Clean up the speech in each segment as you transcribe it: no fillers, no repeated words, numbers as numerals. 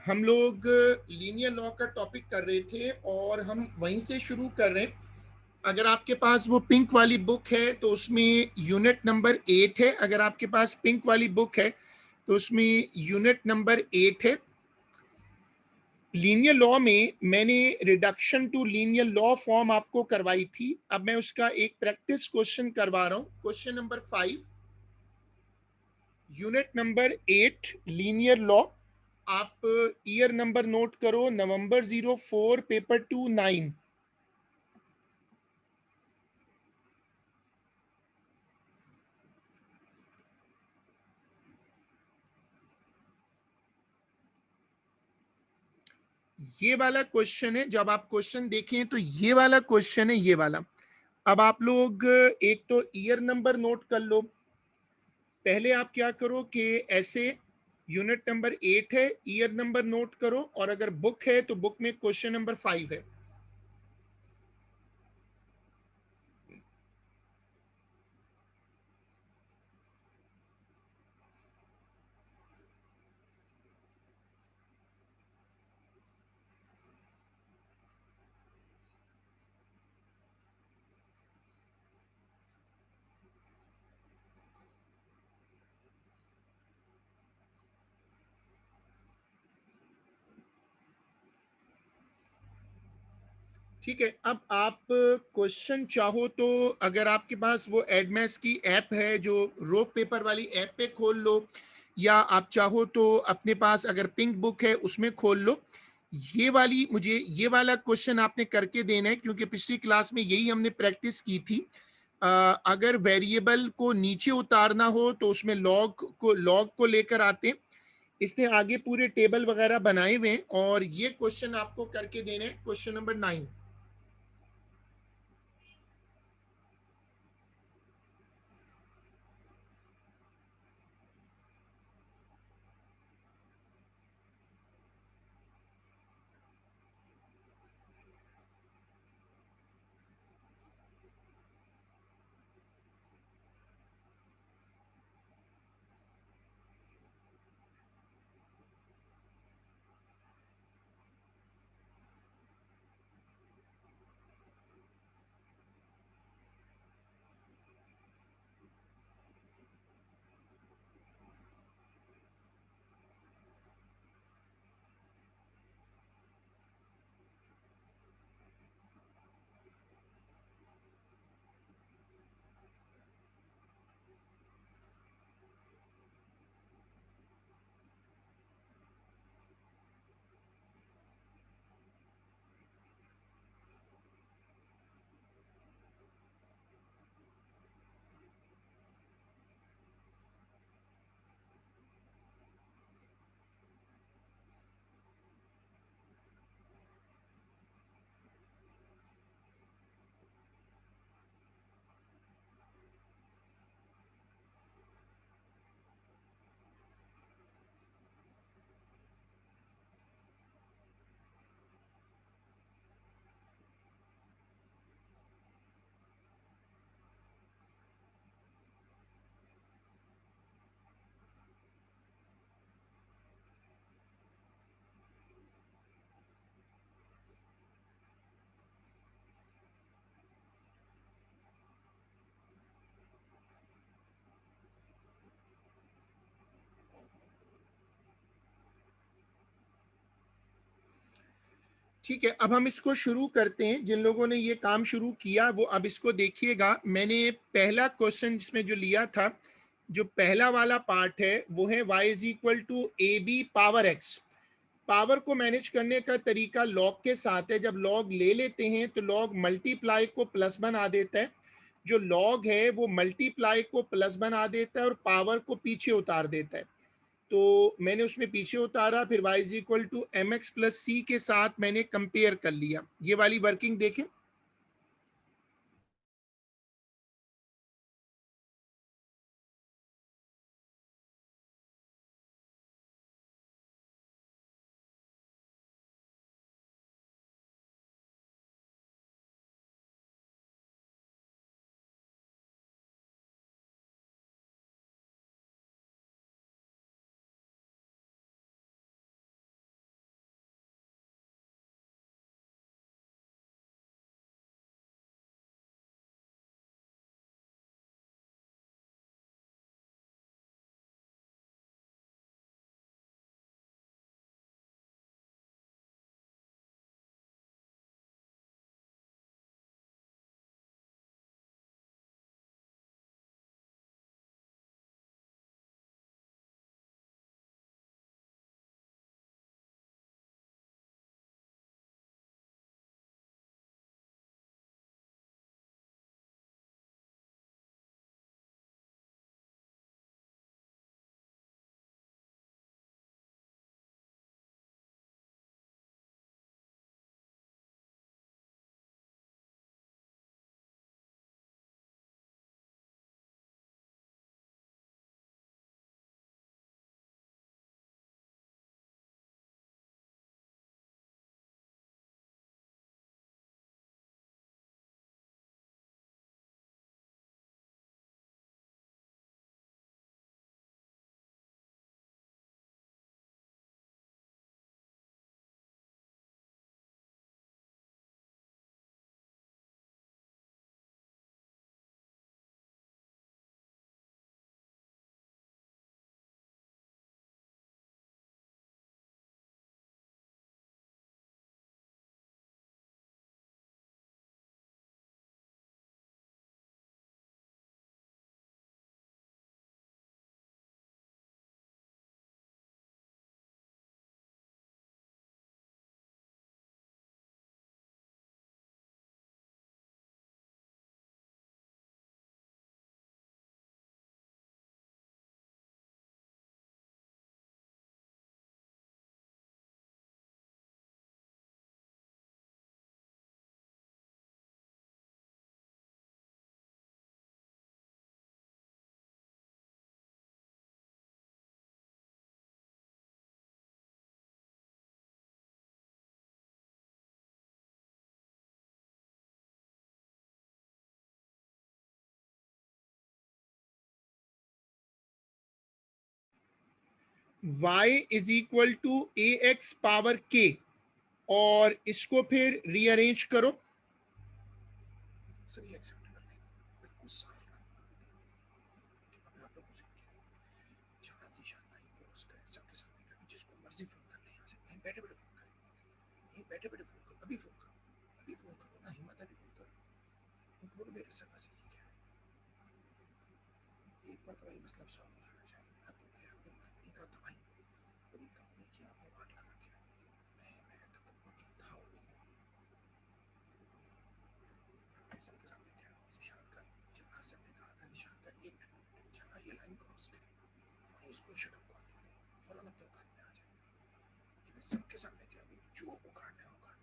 हम लोग linear law का टॉपिक कर रहे थे और हम वहीं से शुरू कर रहे हैं। अगर आपके पास वो पिंक वाली बुक है तो उसमें यूनिट नंबर 8 है। अगर आपके पास पिंक वाली बुक है तो उसमें यूनिट नंबर 8 है। लीनियर लॉ में मैंने reduction to linear law form आपको करवाई थी। अब मैं उसका एक प्रैक्टिस क्वेश्चन करवा रहा हूँ। Question number 5, unit number 8, linear law. आप ईयर नंबर नोट करो, नवंबर 04, पेपर 2 9। ये वाला क्वेश्चन है। जब आप क्वेश्चन देखें तो ये वाला क्वेश्चन है, ये वाला। अब आप लोग एक तो ईयर नंबर नोट कर लो। पहले आप क्या करो कि ऐसे, यूनिट नंबर 8 है, ईयर नंबर नोट करो, और अगर बुक है तो बुक में क्वेश्चन नंबर 5 है। ठीक है। अब आप क्वेश्चन चाहो तो, अगर आपके पास वो एडमेस की ऐप है जो रोफ पेपर वाली ऐप पे खोल लो, या आप चाहो तो अपने पास अगर पिंक बुक है उसमें खोल लो। ये वाली, मुझे ये वाला क्वेश्चन आपने करके देना है, क्योंकि पिछली क्लास में यही हमने प्रैक्टिस की थी। अगर वेरिएबल को नीचे उतारना हो तो उसमें लॉग को लेकर आते। इसने आगे पूरे टेबल वगैरह बनाए हुए हैं, और ये क्वेश्चन आपको करके देना है, क्वेश्चन नंबर 9। ठीक है, अब हम इसको शुरू करते हैं। जिन लोगों ने ये काम शुरू किया वो अब इसको देखिएगा। मैंने पहला क्वेश्चन जिसमें जो लिया था, जो पहला वाला पार्ट है वो है y is equal to A B power X. Power को मैनेज करने का तरीका लॉग के साथ है। जब लॉग ले लेते हैं तो लॉग मल्टीप्लाई को प्लस बना देता है। जो लॉग है वो मल्टीप्लाई को प्लस बना देता है और पावर को पीछे उतार देता है। तो मैंने उसमें पीछे उतारा, फिर y is equal to m x plus c के साथ मैंने कंपेयर कर लिया। ये वाली वर्किंग देखें। y is equal to A X power के, और इसको फिर रीअरेंज करो। सर ये एक्सेप्ट कर लें, बिल्कुल साफ लाइन। अब आप लोगों से जहाँ से शायद लाइन क्रॉस करें सबके सामने करें, जिसको मर्जी फोन कर लें यहाँ से, यहीं बैठे बैठे फोन करें, यहीं बैठे बैठे फोन करो, अभी फोन करो, अभी फोन करो ना, हिम्मत है, अभी फोन करो। उनको बोलो मेरे सर से ये क्या है, एक बार तो ये मसला सॉल्व हो जाना चाहिए। हद हो गया, पूरी कंपनी का दवाई, पूरी कंपनी की आपने वाट लगा के रख दी। मैं तकब्बुर की था होती है सबके सामने क्या निशान का, जब हासिल ने कहा था निशान का एक मिनट जहाँ ये लाइन क्रॉस करे वहीं उसको शटअप कॉल दे दो, फौरन अपने औकात में आ जाए। ये मैं सबके सामने क्या, जो उखाड़ना है उखाड़,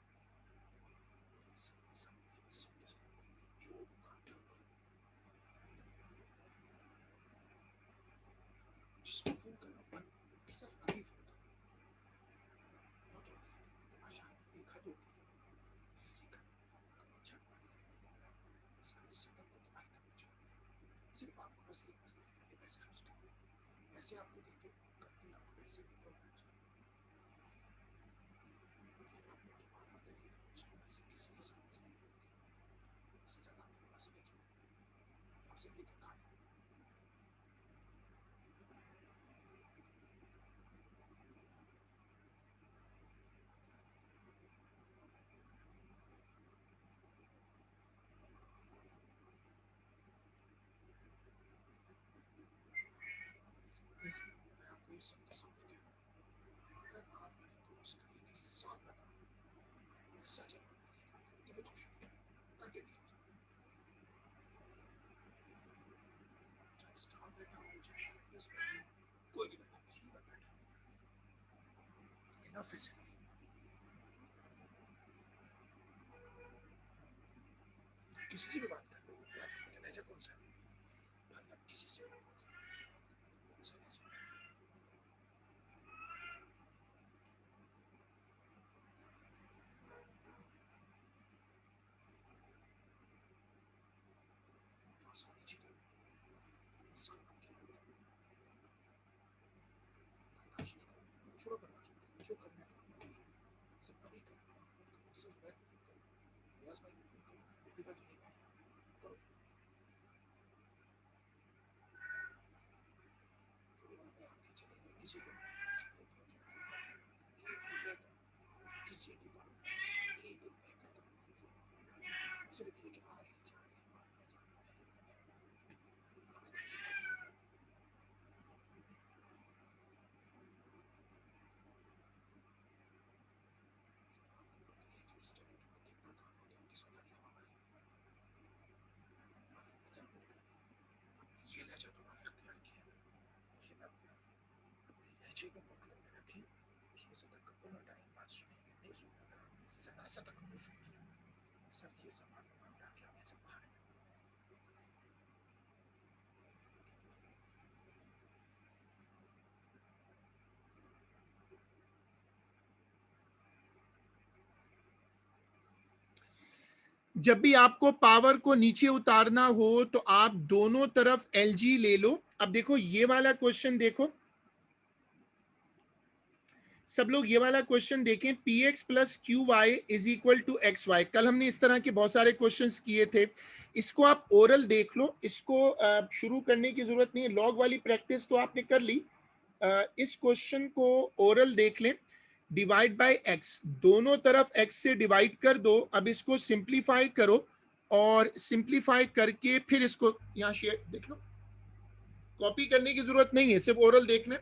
सबके सामने, सबके सामने जो उखाड़ना है उखाड़, जिसको फोन करना बंद, सर अभी फोन करो, बहुत हो गया तमाशा, एक हद होती है, ये करो, झक मारी सारे सेटअप को तुम्हारी तक पहुंचा देगा। सिर्फ आपको बस एक मसला है, मैंने पैसे खर्च कर दिए, पैसे आपको दे दो, कंपनी आपको पैसे दे दो, लेकिन आपको दोबारा दलील पैसे किसी के साथ नहीं करोगे, इससे ज्यादा आपके पास देखिए आपसे लेकर खा लो। मैं आपको ये सबके सामने कह रहा हूँ, अगर आप लाइन क्रॉस करेंगे साफ बता ऐसा जवाब मिलेगा, तभी खुश होंगे, करके दिखाओ, चाहे स्टाफ बैठा हो चाहे डायरेक्टर्स बैठे हो, कोई भी बैठा, स्टूडेंट बैठा, इनफ इज इनफ। किसी से भी बात कर लो, बात करने का लहजा कौन सा है भाई, आप किसी से भी बात कौन सा लहजा, पास होनी चाहिए, इंसान बन के बात करो, बर्दाश्त नहीं करो, छोड़ो बर्दाश्त मत करो, जो करना है करो, अभी सिर्फ अभी करो, फोन करो, सिर्फ मैं फोन करो, रियाज भाई को फोन करो, अभी बात नहीं बैठे करो, करो आप आगे चले गए, किसी को नहीं पता, सिर्फ प्रोजेक्ट की बात नहीं, एक रुपए का किसी डिपार्टमेंट, एक रुपए का काम नहीं, सिर्फ ये कि आ रहे जा रहे आ रहे जा रहे, आपको पता है कि डिस्ट्रीब्यूटर को कितना काम होता है उनकी सौदारी हमारी, मैंने आपको बता दिया, आपने ये लहजा दोबारा इख्तियार किया, ये मैं बोला, अपने लहजे को कंट्रोल में रखें, उसमें से तकब्बुर हटाएं, बात सुनेंगे नहीं सुनना, अगर आपने जरा सा तकब्बुर शुरू किया सर ये सामान वामान उठा के आप ऐसे बाहर है। जब भी आपको पावर को नीचे उतारना हो तो आप दोनों तरफ एलजी ले लो। अब देखो ये वाला क्वेश्चन देखो, सब लोग ये वाला क्वेश्चन देखें, P X plus Q Y is equal to X Y. कल हमने इस तरह के बहुत सारे क्वेश्चंस किए थे, इसको आप ओरल देख लो, इसको शुरू करने की जरूरत नहीं है, लॉग वाली प्रैक्टिस तो आपने कर ली। इस क्वेश्चन को ओरल देख लें। डिवाइड बाय एक्स, दोनों तरफ एक्स से डिवाइड कर दो। अब इसको सिंप्लीफाई करो, और सिंप्लीफाई करके फिर इसको यहाँ शेयर देख लो, कॉपी करने की जरूरत नहीं है, सिर्फ ओरल देखना।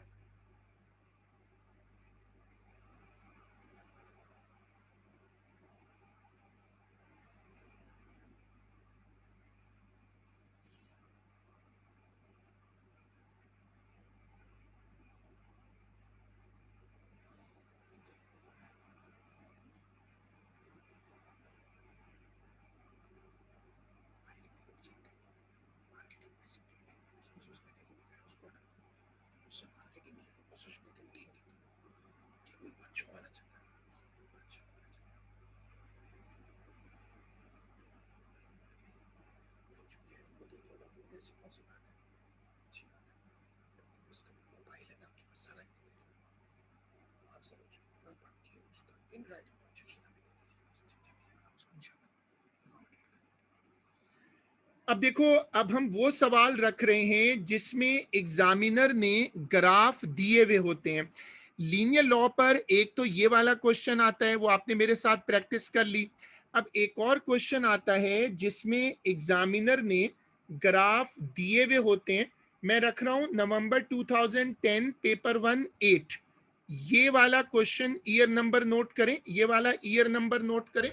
मार्केटिंग पैसे उसमें उसने देखो वगैरह उसको हटा दो, उससे मार्केटिंग ले लो, बस उसको कैंटीन दे दो, कि कोई बच्चों वाला चक्कर है, सब कोई बच्चों वाला चक्कर है। वो जो कह रही वो दे दो डॉक्यूमेंट, ऐसी कौन सी बात है, अच्छी बात है, डॉक्यूमेंट्स का पूरा फाइल है ना आपके पास, सारा इनको दे दो, अब देखो, अब हम वो सवाल रख रहे हैं जिसमें एग्जामिनर ने ग्राफ दिए हुए होते हैं। लीनियर लॉ पर एक तो ये वाला क्वेश्चन आता है, वो आपने मेरे साथ प्रैक्टिस कर ली। अब एक और क्वेश्चन आता है जिसमें एग्जामिनर ने ग्राफ दिए हुए होते हैं। मैं रख रहा हूं नवंबर 2010 पेपर 1 8। ये वाला क्वेश्चन ईयर नंबर नोट करें, ये वाला ईयर नंबर नोट करें।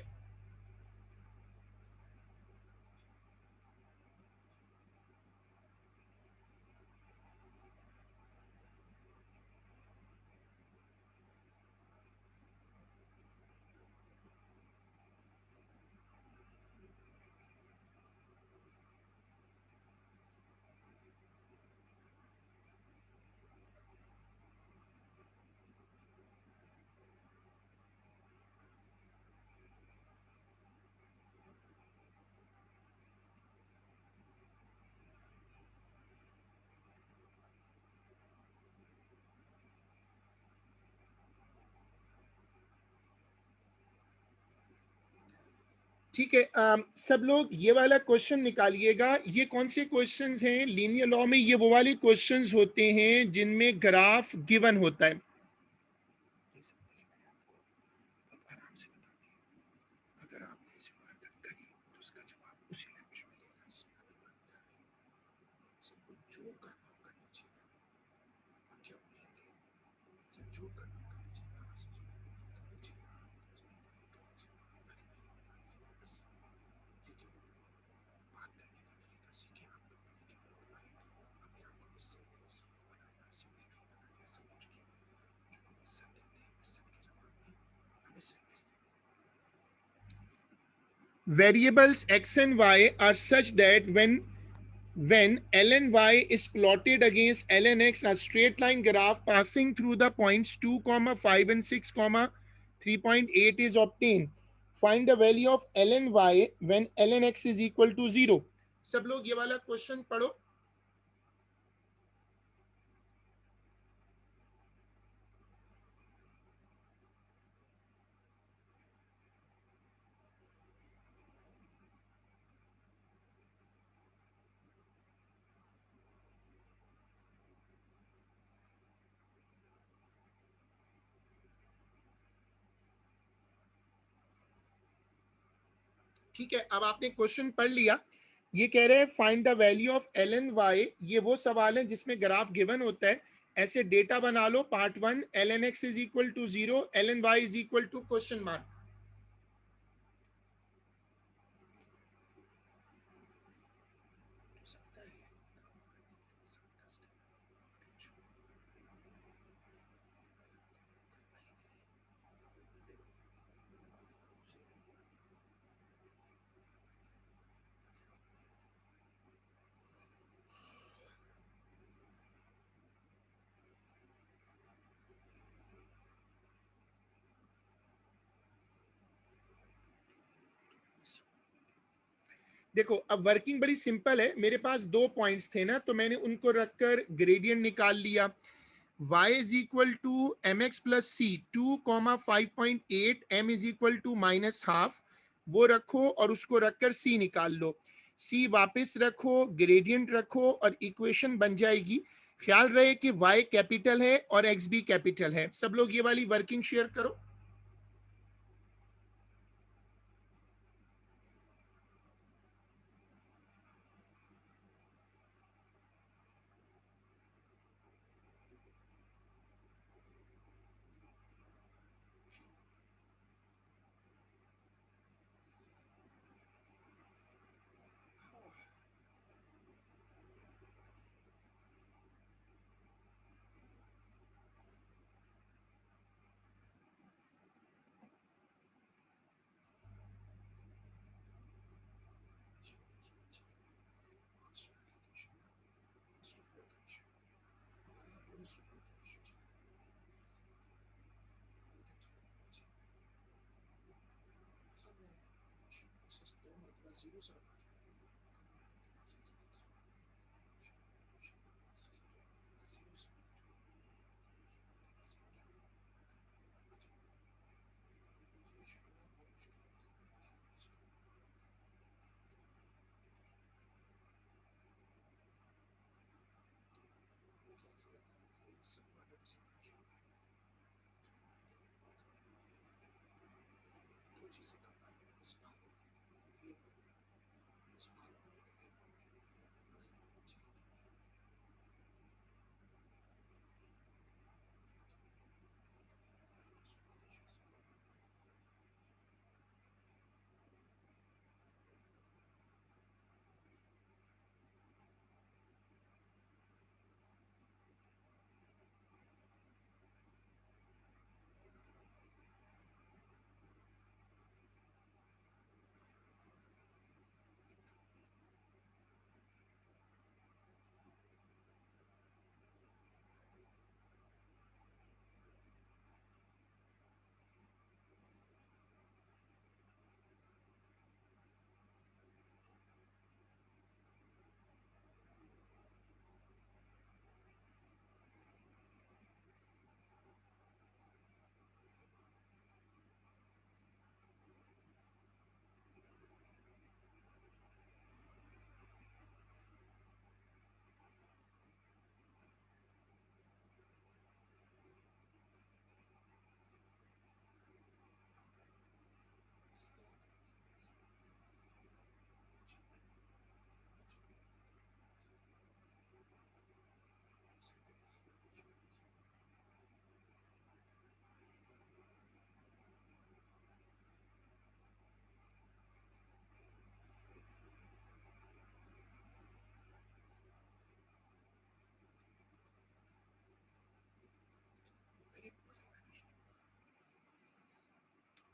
ठीक है, सब लोग ये वाला क्वेश्चन निकालिएगा। ये कौन से क्वेश्चंस हैं लीनियर लॉ में? ये वो वाले क्वेश्चंस होते हैं जिनमें ग्राफ गिवन होता है। अगर आपने इसे हरकत करी तो उसका जवाब उसी लैंग्वेज में देगा जिसमें सबको जो करना हो करना चाहिए। आप क्या बोलेंगे? सब जो करना हो करना चाहिए, करना चाहिए, बस। लेकिन बात करने का तरीका सीखें आप लोग, लेकिन अपने आप को इज्जत दें, इसलिए बनाया, सिंपली बनाया, सब कुछ किया। जो लोग इज्जत देते हैं, इज्जत के जवाब में हमें सिर्फ इज्जत देते हैं। Variables x and y are such that when ln y is plotted against ln x, a straight line graph passing through the points 2, 5 and 6, 3.8 is obtained. Find the value of ln y when ln x is equal to 0. सब लोग ये वाला question पढ़ो। ठीक है, अब आपने question पढ़ लिया। ये कह रहे हैं find the value of L N Y. ये वो सवाल है जिसमें ग्राफ गिवन होता है। ऐसे डेटा बना लो। Part 1, l N x is equal to 0, l N y is equal to question mark. देखो, अब वर्किंग बड़ी सिंपल है। मेरे पास दो पॉइंट्स थे ना, तो मैंने उनको रखकर ग्रेडियंट निकाल लिया। y is equal to mx plus c 2,5.8, m is equal to minus half, वो रखो और उसको रखकर c निकाल लो। c वापस रखो, ग्रेडियंट रखो और इक्वेशन बन जाएगी। ख्याल रहे कि y कैपिटल है और x भी कैपिटल है। सब लोग ये वाली वर्किंग शेयर करो।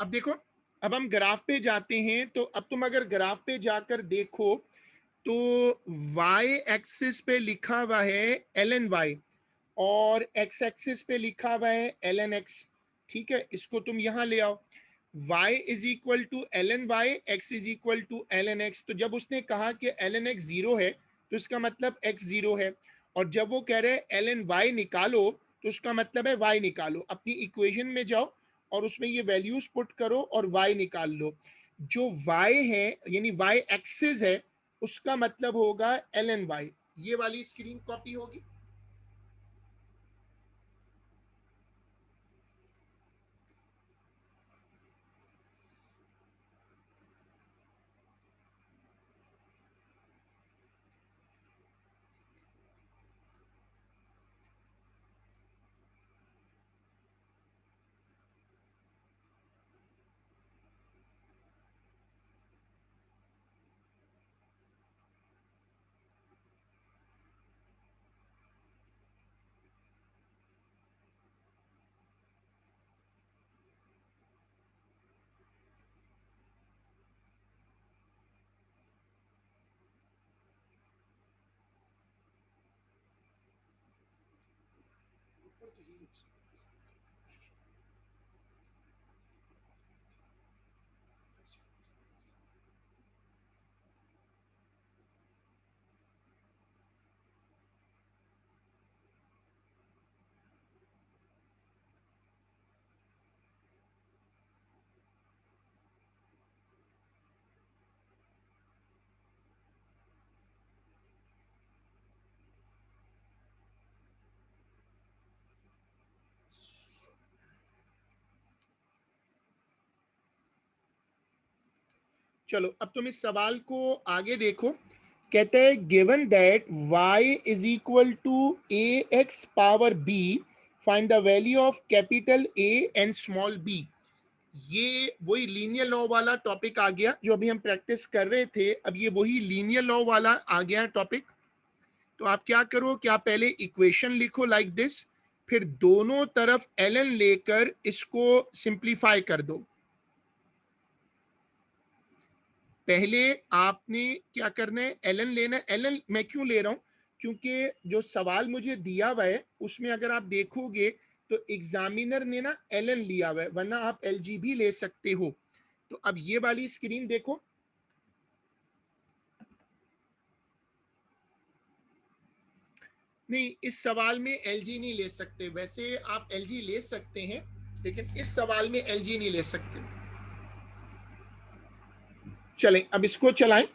अब देखो, अब हम ग्राफ पे जाते हैं, तो अब तुम अगर ग्राफ पे जाकर देखो तो y एक्सिस पे लिखा हुआ है एल एन वाई और x एक्सिस पे लिखा हुआ है एल एन एक्स। ठीक है, इसको तुम यहां ले आओ। y is equal to L N Y, X is equal to L N X. तो जब उसने कहा कि एल एन एक्स जीरो है तो इसका मतलब x जीरो है, और जब वो कह रहे हैं एल एन वाई निकालो तो उसका मतलब है y निकालो। अपनी इक्वेशन में जाओ और उसमें ये वैल्यूज पुट करो और y निकाल लो। जो y है यानी y एक्सिस है उसका मतलब होगा एल एन वाई। ये वाली स्क्रीन कॉपी होगी। चलो अब तुम इस सवाल को आगे देखो। कहते हैं given that y is equal to A X power B, find the value of capital A and small B. ये वही लीनियर लॉ वाला टॉपिक आ गया जो अभी हम प्रैक्टिस कर रहे थे। अब ये वही लीनियर लॉ वाला आ गया टॉपिक। तो आप क्या करो कि आप पहले इक्वेशन लिखो लाइक दिस, फिर दोनों तरफ ln लेकर इसको सिंप्लीफाई कर दो। पहले आपने क्या करना है, एल एन लेना है। एल एन मैं क्यों ले रहा हूं, क्योंकि जो सवाल मुझे दिया हुआ है उसमें अगर आप देखोगे तो एग्जामिनर ने ना एल एन लिया हुआ है, वरना आप एल जी भी ले सकते हो। तो अब ये वाली स्क्रीन देखो। नहीं, इस सवाल में एल जी नहीं ले सकते। वैसे आप एल जी ले सकते हैं लेकिन इस सवाल में एल जी नहीं ले सकते। चलें अब इसको चलाएं।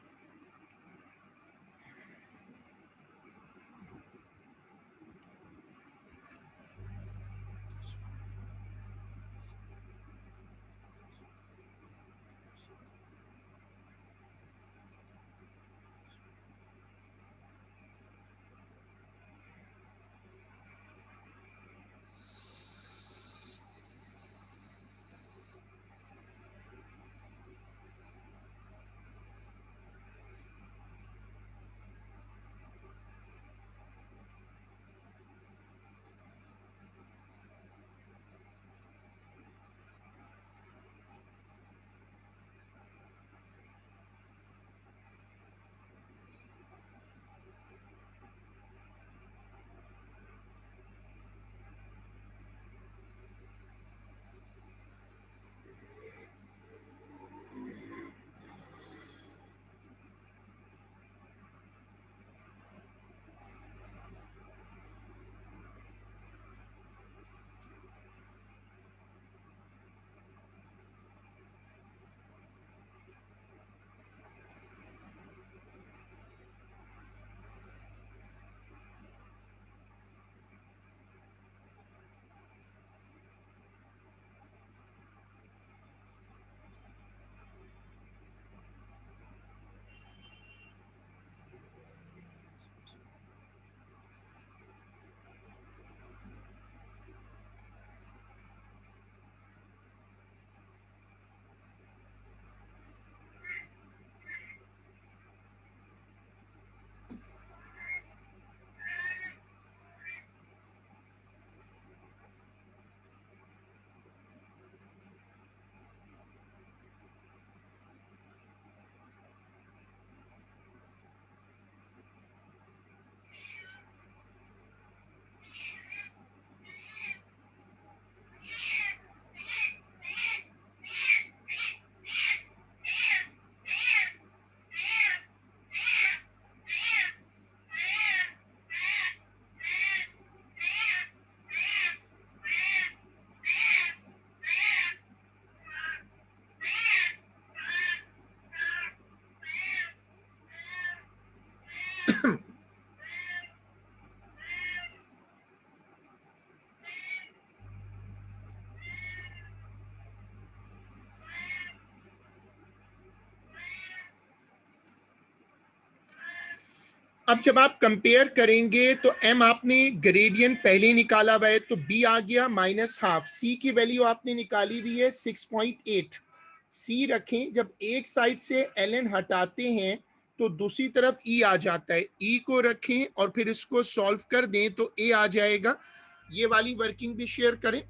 अब जब आप कंपेयर करेंगे तो m आपने ग्रेडियंट पहले निकाला हुआ है तो b आ गया -हाफ, c की वैल्यू आपने निकाली भी है 6.8, c रखें। जब एक साइड से ln हटाते हैं तो दूसरी तरफ e आ जाता है, e को रखें और फिर इसको सॉल्व कर दें तो a आ जाएगा। ये वाली वर्किंग भी शेयर करें।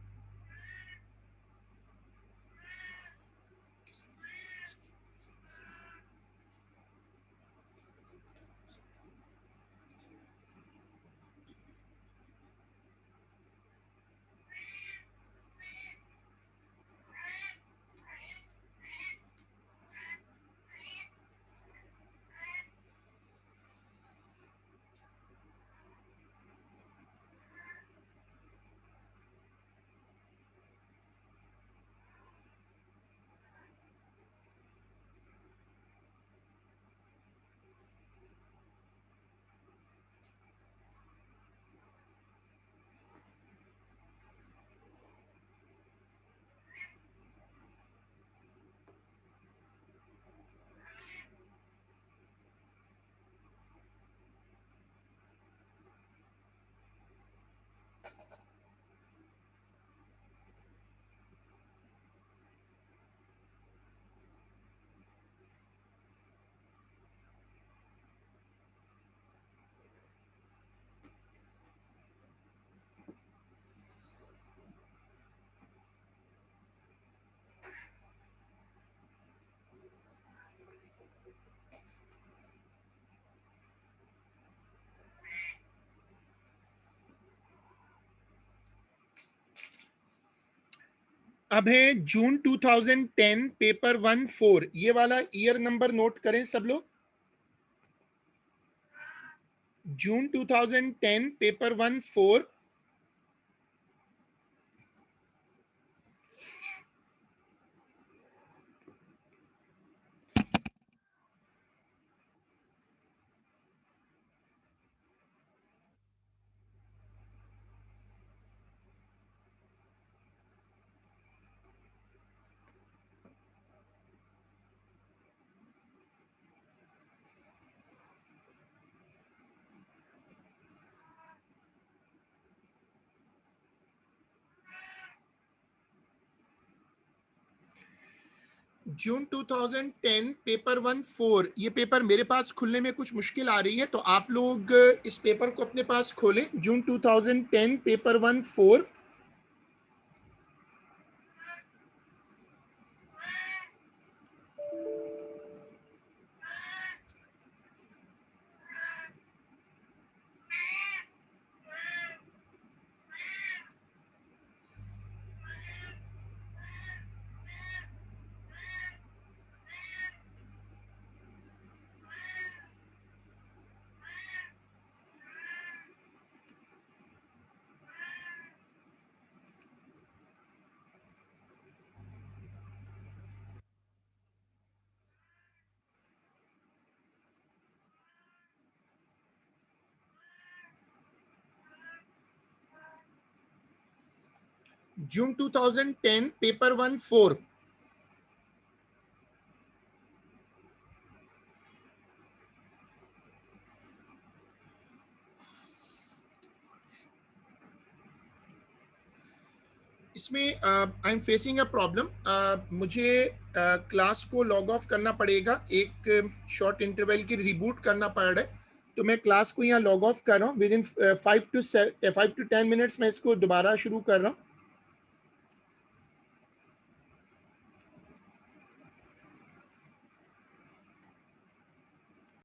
अब है जून 2010 पेपर 1-4, ये वाला ईयर नंबर नोट करें सब लोग। जून 2010 पेपर 1-4, जून 2010 पेपर 1-4, ये पेपर मेरे पास खुलने में कुछ मुश्किल आ रही है तो आप लोग इस पेपर को अपने पास खोलें। जून 2010 पेपर 1-4, जून 2010 पेपर 1-4, इसमें I am facing a problem. मुझे क्लास को लॉग ऑफ करना पड़ेगा, एक शॉर्ट इंटरवल की रिबूट करना पड़ रहा है, तो मैं क्लास को यहाँ लॉग ऑफ कर रहा हूँ। विद इन 5 to 10 मिनट्स मैं इसको दोबारा शुरू कर रहा हूँ।